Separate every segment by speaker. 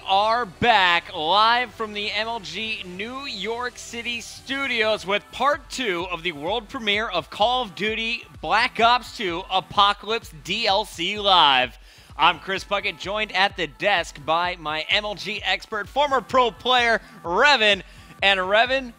Speaker 1: Are back live from the MLG New York City studios with part 2 of the world premiere of Call of Duty Black Ops 2 Apocalypse DLC Live. I'm Chris Puckett, joined at the desk by my MLG expert, former pro player, Revan. And Revan,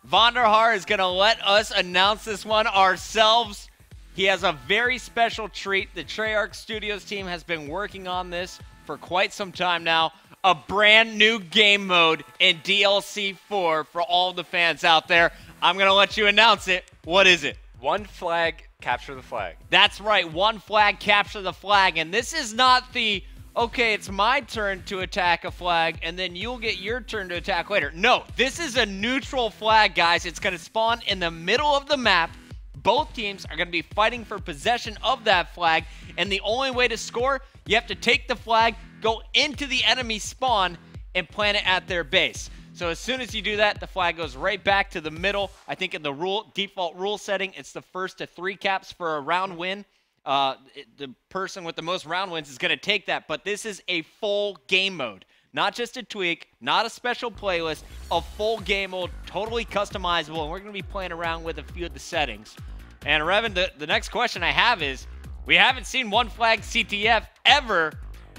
Speaker 1: Vonderhaar is going to let us announce this one ourselves. He has a very special treat. The Treyarch Studios team has been working on this for quite some time now. A brand new game mode in DLC 4 for all the fans out there. I'm going to let you announce it. What is it?
Speaker 2: One flag, capture the flag.
Speaker 1: That's right. One flag, capture the flag. And this is not the, okay, it's my turn to attack a flag, and then you'll get your turn to attack later. No, this is a neutral flag, guys. It's going to spawn in the middle of the map. Both teams are going to be fighting for possession of that flag, and the only way to score, you have to take the flag, go into the enemy spawn, and plant it at their base. So as soon as you do that, the flag goes right back to the middle. I think in the default rule setting, it's the first to 3 caps for a round win. The person with the most round wins is going to take that, but this is a full game mode. Not just a tweak, not a special playlist, a full game mode, totally customizable, and we're going to be playing around with a few of the settings. And Revan, the next question I have is, we haven't seen One Flag CTF ever.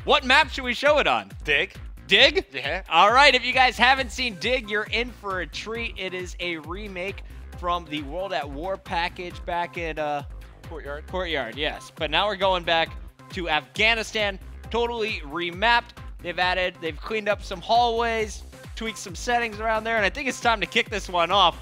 Speaker 1: What map should we show it on?
Speaker 2: Dig.
Speaker 1: Dig?
Speaker 2: Yeah.
Speaker 1: All right, if you guys haven't seen Dig, you're in for a treat. It is a remake from the World at War package back at
Speaker 2: Courtyard.
Speaker 1: Courtyard, yes. But now we're going back to Afghanistan, totally remapped. They've cleaned up some hallways, tweaked some settings around there, and I think it's time to kick this one off.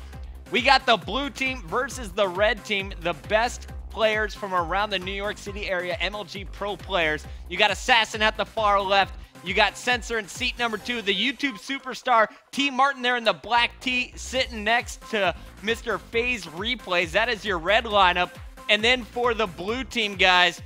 Speaker 1: We got the blue team versus the red team, the best players from around the New York City area, MLG Pro players. You got Assassin at the far left. You got Sensor in seat number 2, the YouTube superstar T. Martin there in the black tee, sitting next to Mr. FaZe Replays. That is your red lineup. And then for the blue team, guys,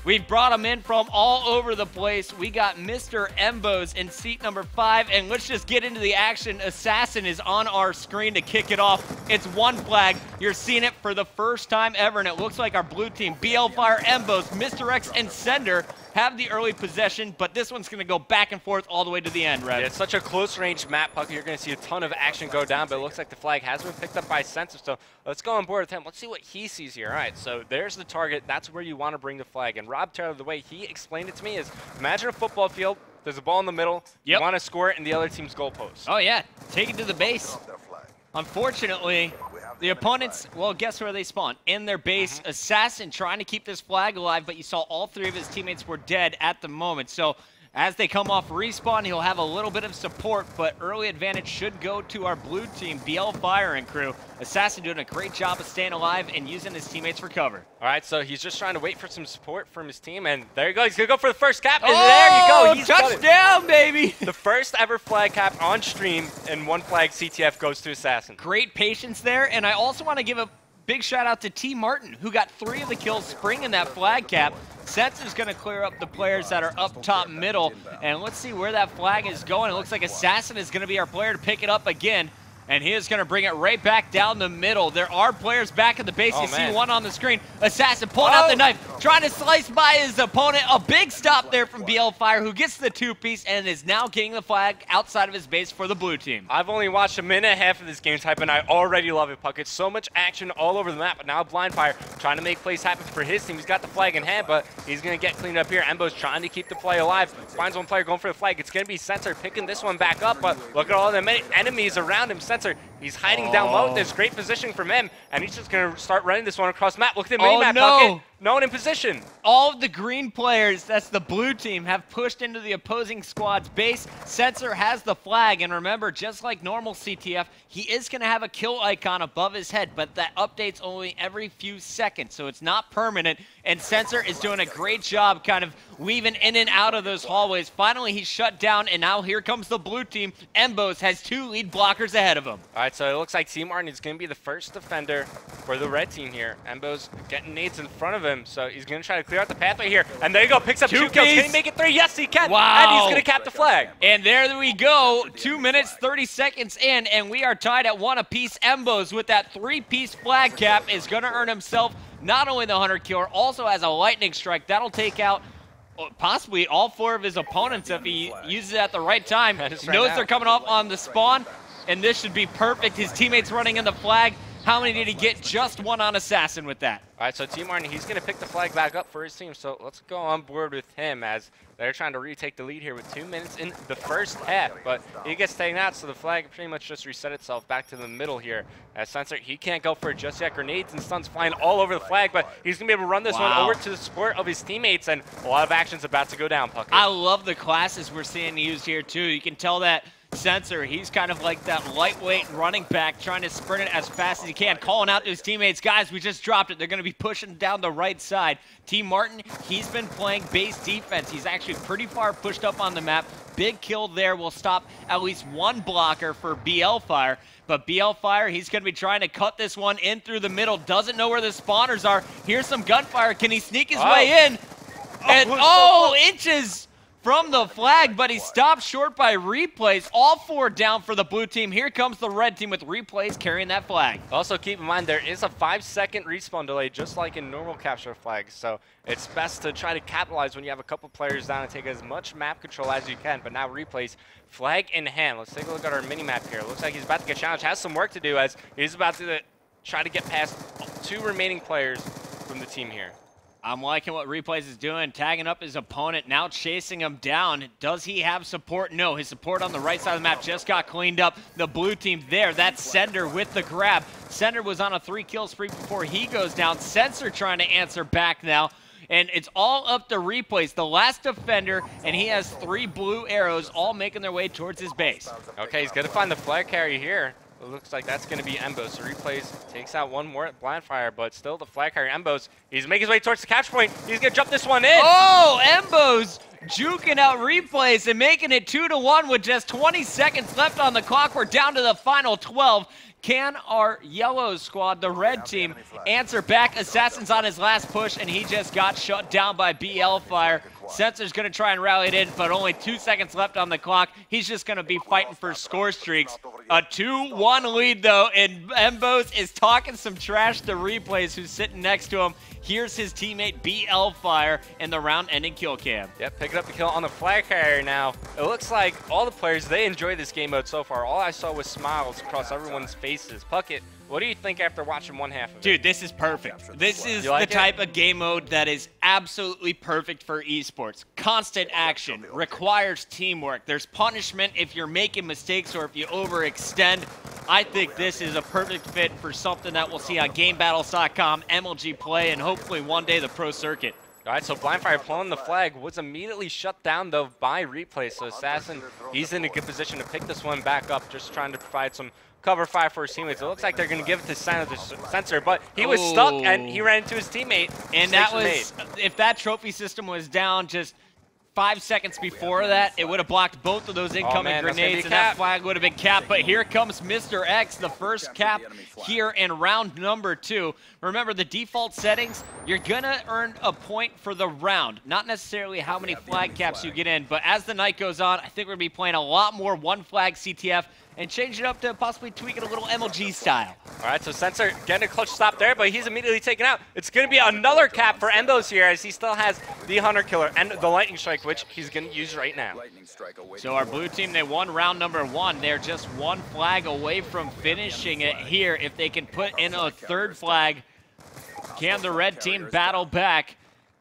Speaker 1: we've brought them in from all over the place. We got Mr. Embos in seat number 5, and let's just get into the action. Assassin is on our screen to kick it off. It's one flag. You're seeing it for the first time ever, and it looks like our blue team, BL Fire, Embos, Mr. X, and Sender have the early possession, but this one's going to go back and forth all the way to the end, right?
Speaker 2: Yeah, it's such a close-range map, Puckett. You're going to see a ton of action go down, but it looks like the flag has been picked up by Sensor, so let's go on board with him. Let's see what he sees here. All right, so there's the target. That's where you want to bring the flag, and Rob Taylor, the way he explained it to me is, imagine a football field. There's a ball in the middle.
Speaker 1: Yep.
Speaker 2: You want to score it in the other team's goalpost.
Speaker 1: Oh, yeah. Take it to the base. Unfortunately, the opponents, well, guess where they spawn? In their base. Assassin trying to keep this flag alive, but you saw all 3 of his teammates were dead at the moment. So as they come off respawn, he'll have a little bit of support, but early advantage should go to our blue team, BL Fire and crew. Assassin doing a great job of staying alive and using his teammates for cover.
Speaker 2: All right, so he's just trying to wait for some support from his team, and there you go. He's going to go for the first cap, and there you go. He's
Speaker 1: touchdown, baby!
Speaker 2: The first ever flag cap on stream, and one flag CTF goes to Assassin.
Speaker 1: Great patience there, and I also want to give a big shout out to T. Martin, who got 3 of the kills springing that flag cap. Sensor's going to clear up the players that are up top middle, and let's see where that flag is going. It looks like Assassin is going to be our player to pick it up again, and he is going to bring it right back down the middle. There are players back at the base. You see one on the screen. Assassin pulling out the knife, trying to slice by his opponent. A big stop there from BL Fire, who gets the 2-piece and is now getting the flag outside of his base for the blue team.
Speaker 2: I've only watched a minute and a half of this game type, and I already love it, Puckett. So much action all over the map, but now Blind Fire trying to make plays happen for his team. He's got the flag in hand, but he's going to get cleaned up here. Embo's trying to keep the play alive. Finds one player going for the flag. It's going to be Sensor picking this one back up, but look at all the enemies around him. Sensor, he's hiding down low. There's great positioning from him, and he's just going to start running this one across the map. Look at the mini-map, Puckett. No one in position.
Speaker 1: All of the green players, that's the blue team, have pushed into the opposing squad's base. Sensor has the flag, and remember, just like normal CTF, he is going to have a kill icon above his head, but that updates only every few seconds, so it's not permanent, and Sensor is doing a great job kind of weaving in and out of those hallways. Finally, he's shut down, and now here comes the blue team. Embos has 2 lead blockers ahead of him.
Speaker 2: All right, so it looks like T. Martin is going to be the first defender for the red team here. Embos getting nades in front of him. So he's going to try to clear out the pathway here. And there you go, picks up 2 kills. Can he make it 3? Yes, he can.
Speaker 1: Wow.
Speaker 2: And he's going to cap the flag.
Speaker 1: And there we go. 2 minutes, 30 seconds in, and we are tied at 1 apiece. Embos with that 3-piece flag cap is going to earn himself not only the 100 kill, also has a lightning strike. That'll take out possibly all 4 of his opponents if he uses it at the right time.
Speaker 2: Right
Speaker 1: Knows
Speaker 2: now.
Speaker 1: they're coming off on the spawn, and this should be perfect. His teammates running in the flag. How many did he get? Just 1 on Assassin with that.
Speaker 2: All right, so Team Martin, he's going to pick the flag back up for his team, so let's go on board with him as they're trying to retake the lead here with 2 minutes in the first half, but he gets taken out, so the flag pretty much just reset itself back to the middle here. As Sensor, he can't go for it just yet. Grenades and stuns flying all over the flag, but he's going to be able to run this one over to the support of his teammates, and a lot of action's about to go down, Puckett.
Speaker 1: I love the classes we're seeing used here, too. You can tell that Sensor, he's kind of like that lightweight running back trying to sprint it as fast as he can, calling out to his teammates, guys, we just dropped it. They're going to be pushing down the right side. Team Martin, he's been playing base defense. He's actually pretty far pushed up on the map. Big kill there will stop at least 1 blocker for BL Fire. But BL Fire, he's going to be trying to cut this one in through the middle. Doesn't know where the spawners are. Here's some gunfire. Can he sneak his way in? And inches from the flag, but he stopped short by replays. All 4 down for the blue team. Here comes the red team with replays carrying that flag.
Speaker 2: Also, keep in mind, there is a 5-second respawn delay, just like in normal capture flags. So it's best to try to capitalize when you have a couple players down and take as much map control as you can. But now replays, flag in hand. Let's take a look at our mini-map here. Looks like he's about to get challenged. Has some work to do as he's about to try to get past 2 remaining players from the team here.
Speaker 1: I'm liking what Replays is doing, tagging up his opponent, now chasing him down. Does he have support? No, his support on the right side of the map just got cleaned up. The blue team there, that's Sender with the grab. Sender was on a 3-kill spree before he goes down. Sensor trying to answer back now. And it's all up to Replays, the last defender, and he has 3 blue arrows all making their way towards his base.
Speaker 2: Okay, he's going to find the flag carrier here. It looks like that's going to be Embos. So Replays takes out 1 more blind fire, but still the flag carrier Embos. He's making his way towards the catch point. He's going to jump this one in.
Speaker 1: Oh, Embos juking out Replays and making it 2-1 with just 20 seconds left on the clock. We're down to the final 12. Can our yellow squad, the red team, answer back? Assassin's on his last push, and he just got shut down by BL Fire. Sensor's going to try and rally it in, but only 2 seconds left on the clock. He's just going to be fighting for score streaks. A 2-1 lead, though, and Embos is talking some trash to Replays, who's sitting next to him. Here's his teammate BL Fire in the round-ending kill cam.
Speaker 2: Yep, picking up the kill on the flag carrier now. It looks like all the players, they enjoy this game mode so far. All I saw was smiles across everyone's faces. Puckett, what do you think after watching 1 half of it?
Speaker 1: Dude, this is perfect. This is the type of game mode that is absolutely perfect for esports. Constant action, requires teamwork. There's punishment if you're making mistakes or if you overextend. I think this is a perfect fit for something that we'll see on GameBattles.com, MLG Play, and hopefully one day the Pro Circuit.
Speaker 2: All right, so Blindfire pulling the flag was immediately shut down, though, by Replay. So Assassin, he's in a good position to pick this one back up, just trying to provide some cover fire for his teammates. It looks like they're going to give it to Sensor, but he was stuck, and he ran into his teammate.
Speaker 1: And that was, if that trophy system was down just 5 seconds before that, it would have blocked both of those incoming grenades, and that flag would have been capped. But here comes Mr. X, the first cap here in round number 2. Remember, the default settings, you're going to earn a point for the round, not necessarily how many flag caps you get in. But as the night goes on, I think we're going to be playing a lot more one-flag CTF and change it up to possibly tweak it a little MLG style.
Speaker 2: All right, so Sensor getting a clutch stop there, but he's immediately taken out. It's going to be another cap for Embos here, as he still has the Hunter Killer and the Lightning Strike, which he's going to use right now.
Speaker 1: So our blue team, they won round number 1. They're just 1 flag away from finishing it here. If they can put in a 3rd flag, can the red team battle back?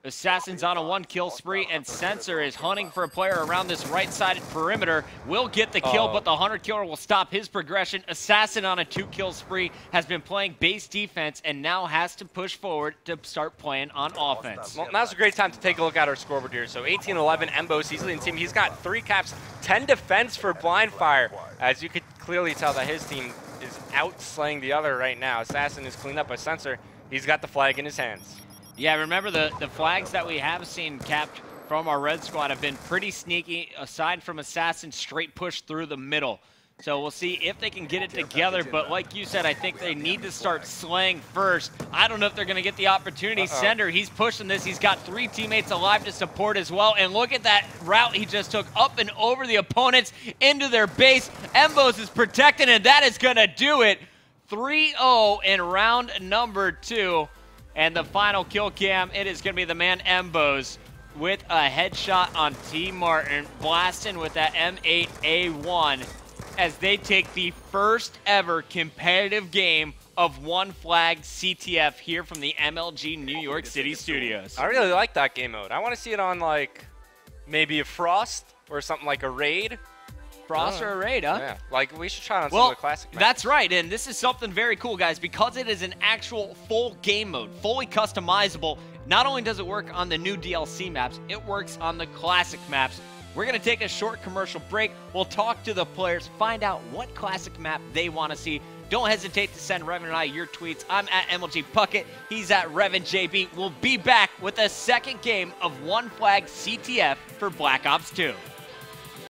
Speaker 1: Assassin's on a 1-kill spree, and Sensor is hunting for a player around this right-sided perimeter. Will get the kill, but the Hunter Killer will stop his progression. Assassin on a 2-kill spree has been playing base defense and now has to push forward to start playing on offense.
Speaker 2: Well, now's a great time to take a look at our scoreboard here. So 18-11, Embos, he's leading the team. He's got 3 caps, 10 defense for Blindfire. As you could clearly tell that his team is outslaying the other right now. Assassin is cleaned up by Sensor. He's got the flag in his hands.
Speaker 1: Yeah, remember the flags that we have seen capped from our red squad have been pretty sneaky, aside from Assassin straight push through the middle. So we'll see if they can get it together, but like you said, I think they need to start slaying first. I don't know if they're going to get the opportunity. Sender, he's pushing this. He's got 3 teammates alive to support as well, and look at that route he just took up and over the opponents into their base. Embos is protecting, and that is going to do it. 3-0 in round number 2. And the final kill cam, it is going to be the man Embos with a headshot on T. Martin, blasting with that M8A1 as they take the first ever competitive game of One Flag CTF here from the MLG New York City studios.
Speaker 2: I really like that game mode. I want to see it on like maybe a Frost or something like a Raid.
Speaker 1: Frost or a Raid, huh?
Speaker 2: Yeah, like we should try it on some of the classic maps.
Speaker 1: That's right, and this is something very cool, guys, because it is an actual full game mode, fully customizable. Not only does it work on the new DLC maps, it works on the classic maps. We're going to take a short commercial break. We'll talk to the players, find out what classic map they want to see. Don't hesitate to send Revan and I your tweets. I'm at MLG Puckett. He's at RevanJB. We'll be back with a second game of One Flag CTF for Black Ops 2.